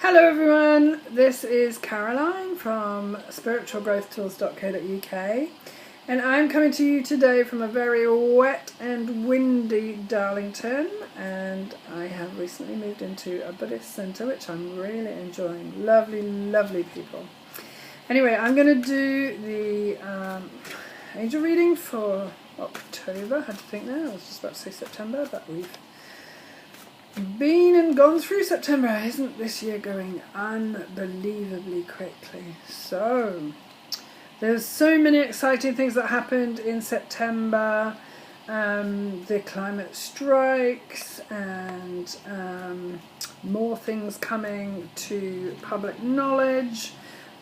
Hello everyone, this is Caroline from spiritualgrowthtools.co.uk and I'm coming to you today from a very wet and windy Darlington, and I have recently moved into a Buddhist centre which I'm really enjoying. Lovely, lovely people. Anyway, I'm going to do the angel reading for October. I had to think there, I was just about to say September, but we've been and gone through September. Isn't this year going unbelievably quickly? So there's so many exciting things that happened in September. The climate strikes and more things coming to public knowledge.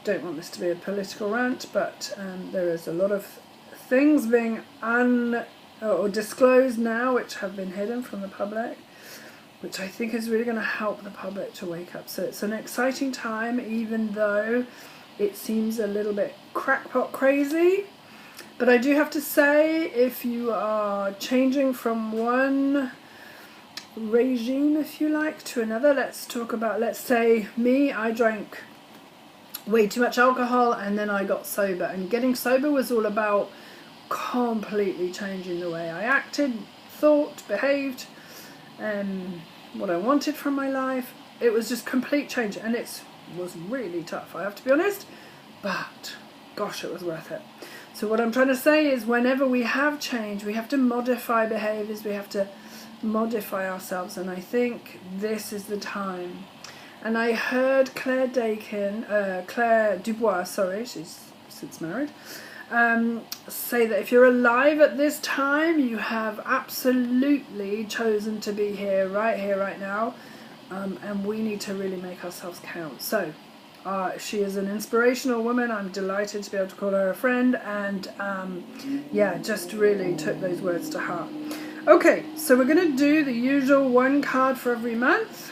Don't want this to be a political rant, but there is a lot of things being or disclosed now which have been hidden from the public, which I think is really going to help the public to wake up. So it's an exciting time, even though it seems a little bit crackpot crazy. But I do have to say, if you are changing from one regime, if you like, to another, let's say me, I drank way too much alcohol and then I got sober. And getting sober was all about completely changing the way I acted, thought, behaved, what I wanted from my life. It was just complete change, and it was really tough, I have to be honest, but gosh, it was worth it. So what I'm trying to say is, whenever we have change, we have to modify behaviours, we have to modify ourselves, and I think this is the time. And I heard Claire Dubois, sorry, she's since married, say that if you're alive at this time, you have absolutely chosen to be here, right now, and we need to really make ourselves count. So she is an inspirational woman. I'm delighted to be able to call her a friend, and yeah, just really took those words to heart. Okay, so we're going to do the usual one card for every month.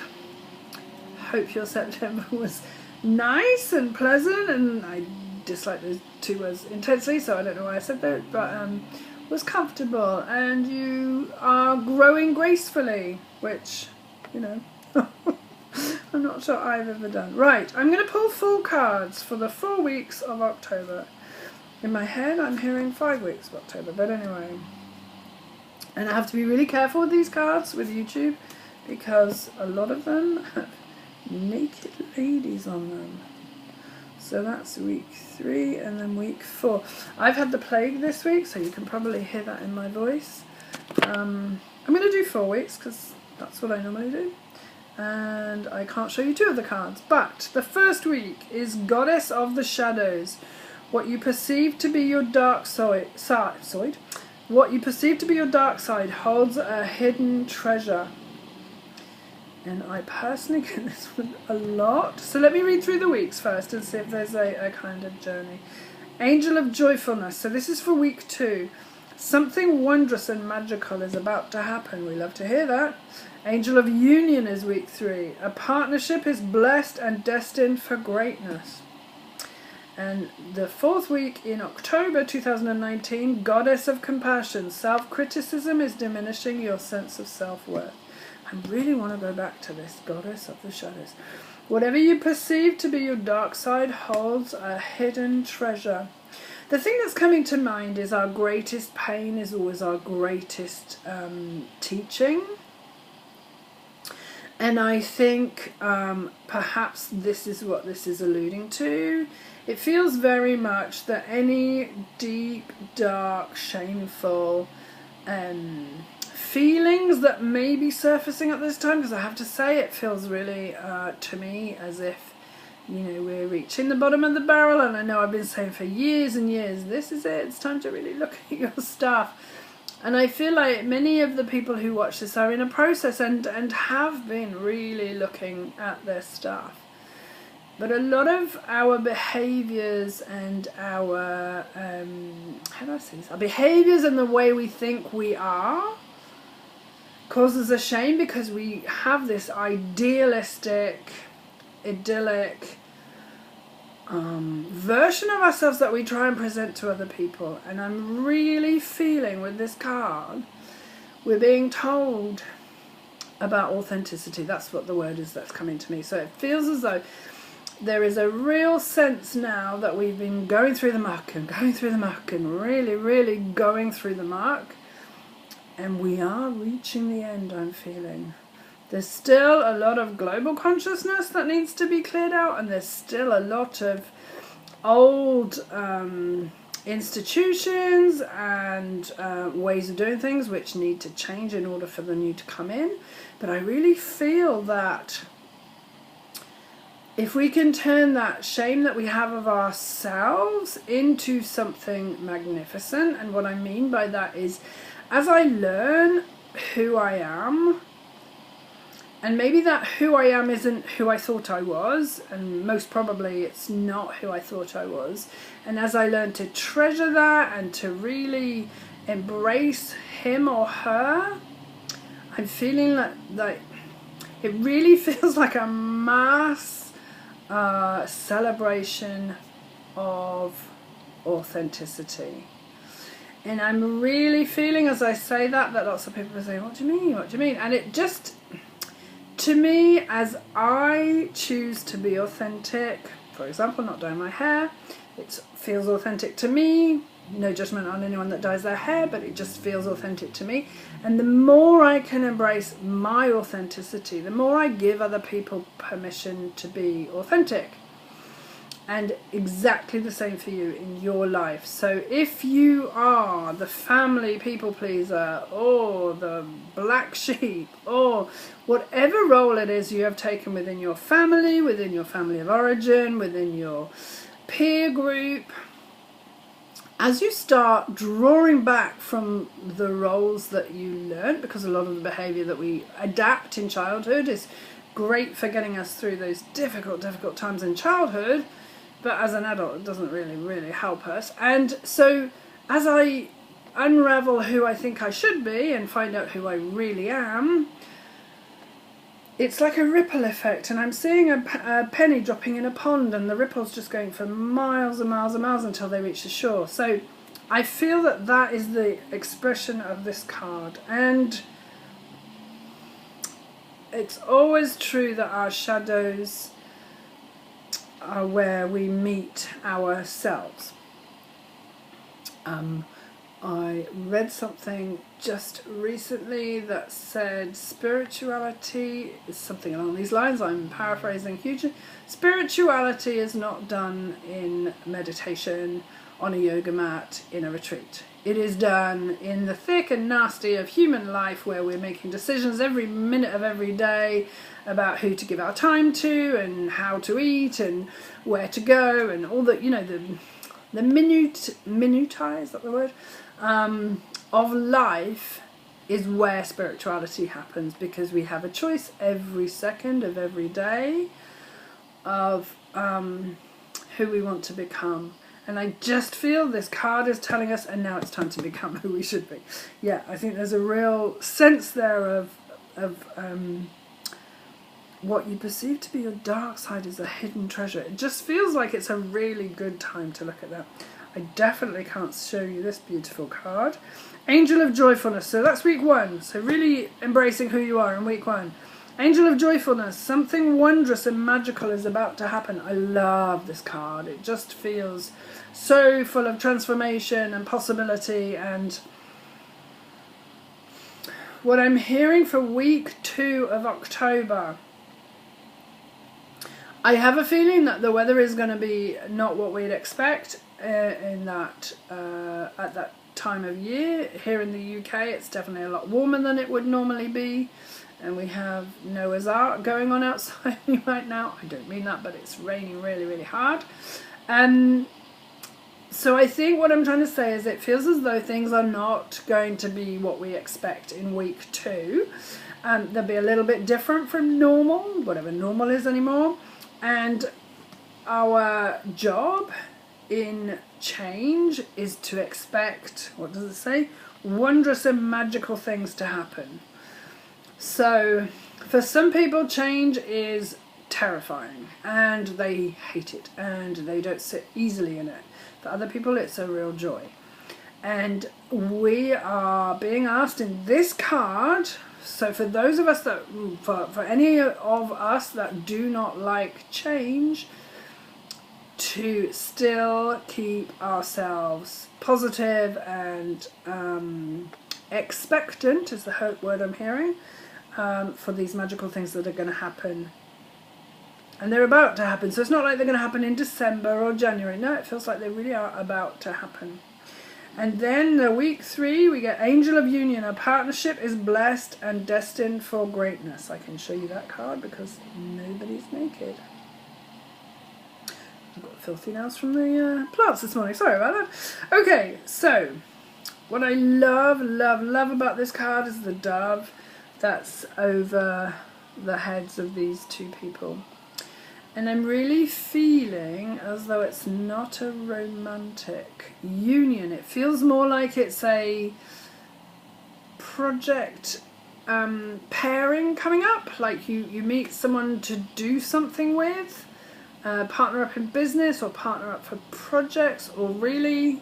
Hope your September was nice and pleasant, and I dislike those two words intensely, so I don't know why I said that, but was comfortable, and you are growing gracefully, which, you know, I'm not sure I've ever done. Right, I'm going to pull 4 cards for the 4 weeks of October. In my head I'm hearing 5 weeks of October, but anyway. And I have to be really careful with these cards with YouTube, because a lot of them have naked ladies on them. So that's week 3 and then week 4. I've had the plague this week, so you can probably hear that in my voice. I'm going to do 4 weeks because that's what I normally do. And I can't show you 2 of the cards. But the first week is Goddess of the Shadows. What you perceive to be your dark side. What you perceive to be your dark side holds a hidden treasure. And I personally get this one a lot. So let me read through the weeks first and see if there's a kind of journey. Angel of Joyfulness. So this is for week 2. Something wondrous and magical is about to happen. We love to hear that. Angel of Union is week 3. A partnership is blessed and destined for greatness. And the 4th week in October 2019, Goddess of Compassion. Self-criticism is diminishing your sense of self-worth. I really want to go back to this, Goddess of the Shadows. Whatever you perceive to be your dark side holds a hidden treasure. The thing that's coming to mind is our greatest pain is always our greatest teaching. And I think perhaps this is what this is alluding to. It feels very much that any deep, dark, shameful feelings that may be surfacing at this time, because I have to say it feels really to me as if, you know, we're reaching the bottom of the barrel, and I know I've been saying for years and years, this is it, it's time to really look at your stuff. And I feel like many of the people who watch this are in a process and have been really looking at their stuff. But a lot of our behaviours and our, how do I say this? Our behaviours and the way we think we are causes us shame, because we have this idealistic, idyllic version of ourselves that we try and present to other people. And I'm really feeling with this card, we're being told about authenticity. That's what the word is that's coming to me. So it feels as though there is a real sense now that we've been going through the muck and going through the muck and really, really going through the muck. And we are reaching the end, I'm feeling. There's still a lot of global consciousness that needs to be cleared out, and there's still a lot of old institutions and ways of doing things which need to change in order for the new to come in. But I really feel that if we can turn that shame that we have of ourselves into something magnificent, and what I mean by that is, as I learn who I am, and maybe that who I am isn't who I thought I was, and most probably it's not who I thought I was, and as I learn to treasure that and to really embrace him or her, I'm feeling like it really feels like a mass celebration of authenticity. And I'm really feeling, as I say that lots of people are saying, what do you mean? What do you mean? And it just, to me, as I choose to be authentic, for example, not dyeing my hair, it feels authentic to me. No judgment on anyone that dyes their hair, but it just feels authentic to me. And the more I can embrace my authenticity, the more I give other people permission to be authentic. And exactly the same for you in your life. So if you are the family people pleaser, or the black sheep, or whatever role it is you have taken within your family of origin, within your peer group, as you start drawing back from the roles that you learned, because a lot of the behaviour that we adapt in childhood is great for getting us through those difficult times in childhood, but as an adult it doesn't really help us. And so as I unravel who I think I should be and find out who I really am, it's like a ripple effect, and I'm seeing a penny dropping in a pond, and the ripples just going for miles and miles and miles until they reach the shore. So I feel that that is the expression of this card. And it's always true that our shadows are where we meet ourselves. I read something just recently that said spirituality is something along these lines. I'm paraphrasing hugely. Spirituality is not done in meditation, on a yoga mat, in a retreat. It is done in the thick and nasty of human life, where we're making decisions every minute of every day about who to give our time to and how to eat and where to go and all the, the minutiae, is that the word? Of life is where spirituality happens, because we have a choice every second of every day of who we want to become. And I just feel this card is telling us, and now it's time to become who we should be. Yeah, I think there's a real sense there of what you perceive to be your dark side is a hidden treasure. It just feels like it's a really good time to look at that. I definitely can't show you this beautiful card. Angel of Joyfulness. So that's week 1. So really embracing who you are in week 1. Angel of Joyfulness. Something wondrous and magical is about to happen. I love this card. It just feels so full of transformation and possibility. And what I'm hearing for week 2 of October, I have a feeling that the weather is going to be not what we'd expect in that at that time of year. Here in the UK it's definitely a lot warmer than it would normally be, and we have Noah's Ark going on outside right now. I don't mean that, but it's raining really hard. So I think what I'm trying to say is it feels as though things are not going to be what we expect in week 2. They'll be a little bit different from normal, whatever normal is anymore. And our job in change is to expect, what does it say? Wondrous and magical things to happen. So for some people change is terrifying and they hate it and they don't sit easily in it. For other people it's a real joy. And we are being asked in this card So for those of us that, for any of us that do not like change, to still keep ourselves positive and expectant is the word I'm hearing, for these magical things that are going to happen. And they're about to happen. So it's not like they're going to happen in December or January. No, it feels like they really are about to happen. And then the week 3, we get Angel of Union. A partnership is blessed and destined for greatness. I can show you that card because nobody's naked. I've got filthy nails from the plants this morning. Sorry about that. Okay, so what I love about this card is the dove that's over the heads of these 2 people. And I'm really feeling as though it's not a romantic union. It feels more like it's a project pairing coming up. Like you meet someone to do something with, partner up in business or partner up for projects, or really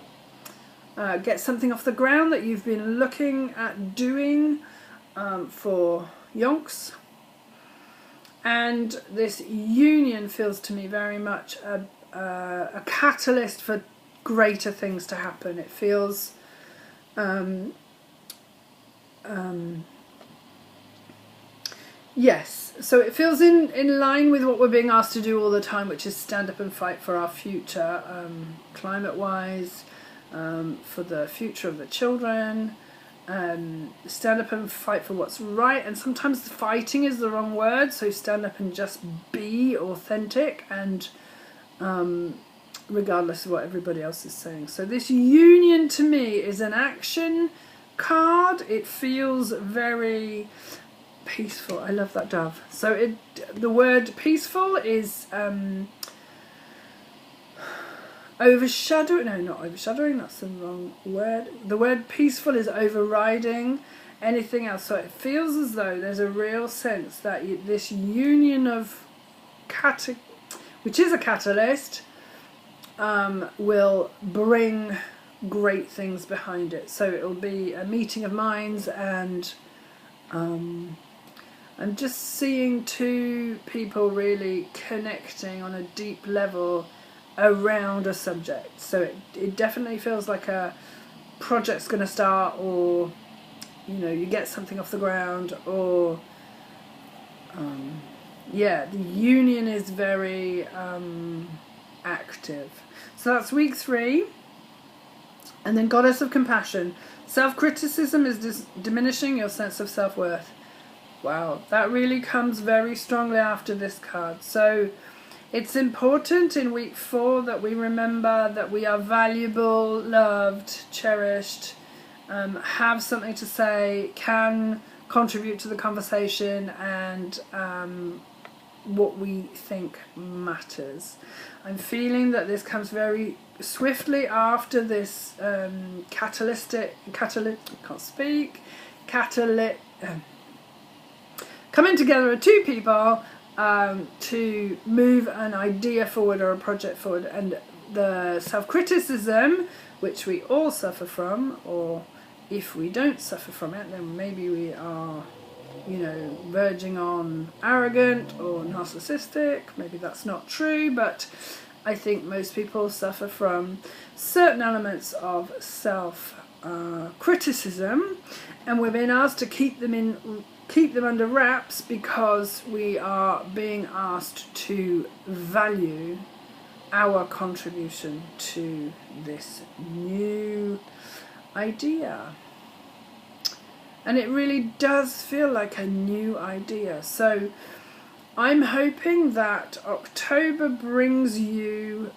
get something off the ground that you've been looking at doing for yonks. And this union feels to me very much a catalyst for greater things to happen. It feels yes, so it feels in line with what we're being asked to do all the time, which is stand up and fight for our future, climate-wise, for the future of the children. Stand up and fight for what's right, and sometimes fighting is the wrong word, so stand up and just be authentic, and regardless of what everybody else is saying. So this union to me is an action card. It feels very peaceful. I love that dove. So the word peaceful is overshadowing, no, not overshadowing, that's the wrong word. The word peaceful is overriding anything else. So it feels as though there's a real sense that this union of which is a catalyst, will bring great things behind it. So it'll be a meeting of minds, and I'm just seeing 2 people really connecting on a deep level around a subject. So it definitely feels like a project's going to start, or you get something off the ground, or yeah, the union is very active. So that's week 3. And then Goddess of Compassion. Self-criticism is diminishing your sense of self-worth. Wow, that really comes very strongly after this card. So it's important in week 4 that we remember that we are valuable, loved, cherished, have something to say, can contribute to the conversation, and what we think matters. I'm feeling that this comes very swiftly after this coming together of 2 people to move an idea forward or a project forward. And the self-criticism, which we all suffer from, or if we don't suffer from it, then maybe we are, verging on arrogant or narcissistic. Maybe that's not true, but I think most people suffer from certain elements of self-criticism, and we're being asked to keep them under wraps because we are being asked to value our contribution to this new idea. And it really does feel like a new idea. So I'm hoping that October brings you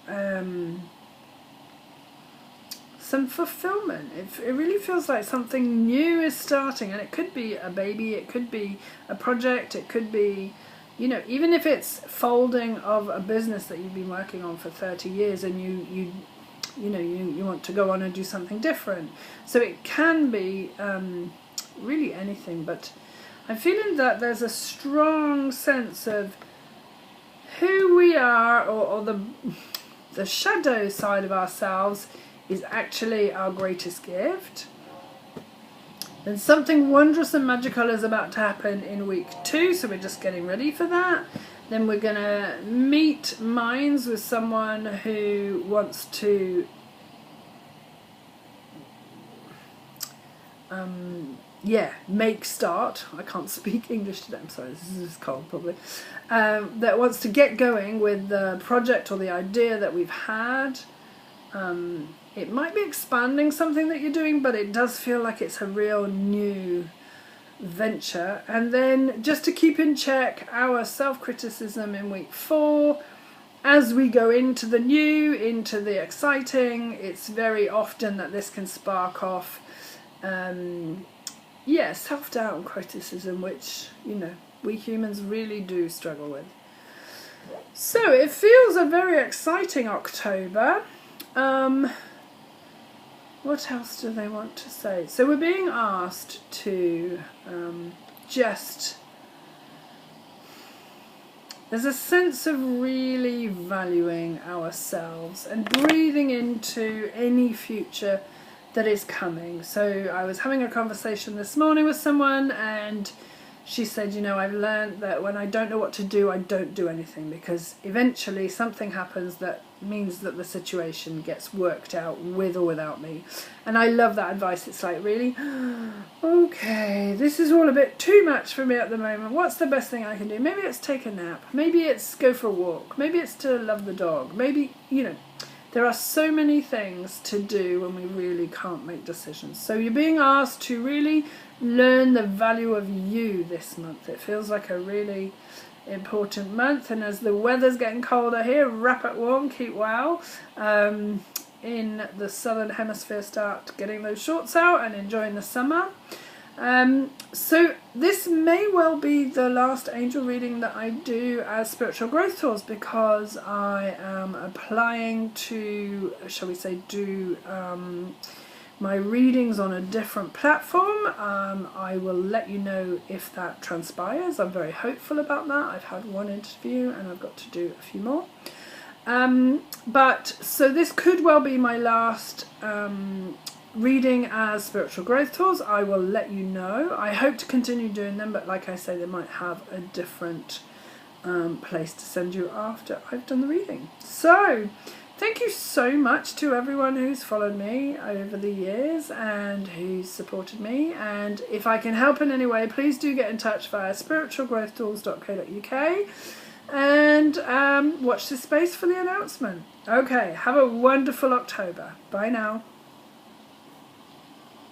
some fulfillment. It really feels like something new is starting, and it could be a baby, it could be a project, it could be, even if it's folding of a business that you've been working on for 30 years and you want to go on and do something different. So it can be really anything, but I'm feeling that there's a strong sense of who we are, or the shadow side of ourselves is actually our greatest gift. Then something wondrous and magical is about to happen in week 2, so we're just getting ready for that. Then we're going to meet minds with someone who wants to make start. I can't speak English today, I'm sorry, this is cold probably. That wants to get going with the project or the idea that we've had. It might be expanding something that you're doing, but it does feel like it's a real new venture. And then just to keep in check our self-criticism in week 4, as we go into the new, into the exciting, it's very often that this can spark off self-doubt and criticism, which, you know, we humans really do struggle with. So it feels a very exciting October. What else do they want to say? So we're being asked to there's a sense of really valuing ourselves and breathing into any future that is coming. So I was having a conversation this morning with someone, and she said, you know, I've learned that when I don't know what to do, I don't do anything, because eventually something happens that means that the situation gets worked out with or without me. And I love that advice. It's like, really, okay, this is all a bit too much for me at the moment. What's the best thing I can do? Maybe it's take a nap. Maybe it's go for a walk. Maybe it's to love the dog. Maybe, you know, there are so many things to do when we really can't make decisions. So you're being asked to really learn the value of you this month. It feels like a really important month, and as the weather's getting colder here, wrap it warm, keep well. In the southern hemisphere, start getting those shorts out and enjoying the summer. So this may well be the last angel reading that I do as Spiritual Growth Tools, because I am applying to, shall we say, do my readings on a different platform. I will let you know if that transpires. I'm very hopeful about that. I've had one interview and I've got to do a few more. So this could well be my last reading as Spiritual Growth Tools. I will let you know. I hope to continue doing them, but like I say, they might have a different place to send you after I've done the reading. So thank you so much to everyone who's followed me over the years and who's supported me. And if I can help in any way, please do get in touch via spiritualgrowthtools.co.uk and watch this space for the announcement. Okay, have a wonderful October. Bye now.